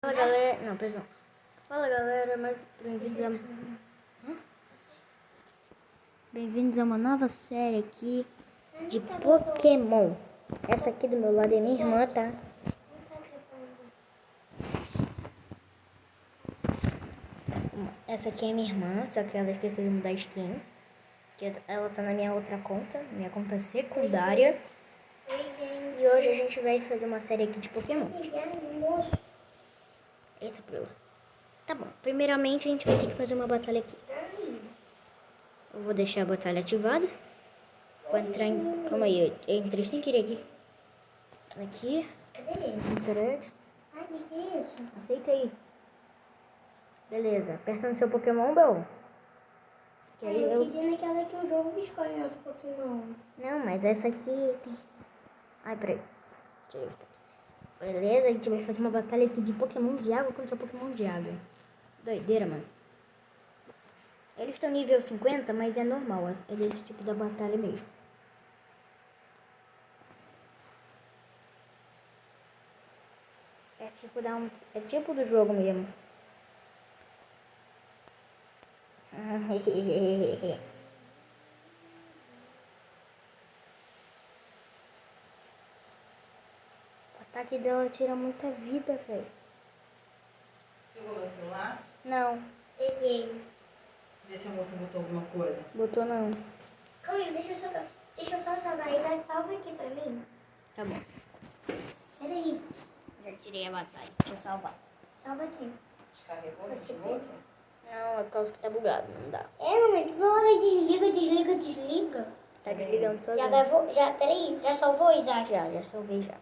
Fala galera, não, pessoal. Fala galera, mas bem-vindos a uma nova série aqui de Pokémon. Essa aqui do meu lado é minha irmã, tá? Essa aqui é minha irmã, só que ela esqueceu de mudar a skin. Que ela tá na minha outra conta, minha conta secundária. E hoje a gente vai fazer uma série aqui de Pokémon. Eita, Brula. Tá bom, primeiramente a gente vai ter que fazer uma batalha aqui. Eu vou deixar a batalha ativada. Vou entrar em... Calma aí, eu entrei sem querer aqui. Aqui. Internet. Ai, que é isso? Aceita aí. Beleza, aperta no seu Pokémon, Bel. Que aí eu queria naquela que o jogo escolhe nosso Pokémon. Não, mas essa aqui tem... Ai, peraí. Deixa eu ver. Beleza, a gente vai fazer uma batalha aqui de Pokémon de água contra Pokémon de água. Doideira, mano. Eles estão nível 50, mas é normal. É desse tipo da batalha mesmo. É tipo do jogo mesmo. O ataque dela tira muita vida, velho. Pegou meu celular? Não. Peguei. Vê se a moça botou alguma coisa. Botou não. Calma aí, deixa eu só salvar aí. Salva aqui pra mim. Tá bom. Peraí. Já tirei a batalha. Deixa eu salvar. Salva aqui. Descarregou o Você notebook? Não, é por causa que tá bugado. Não dá. Mamãe, toda hora desliga. Tá desligando sozinho. Peraí, já salvou, Isaac? Já salvei já.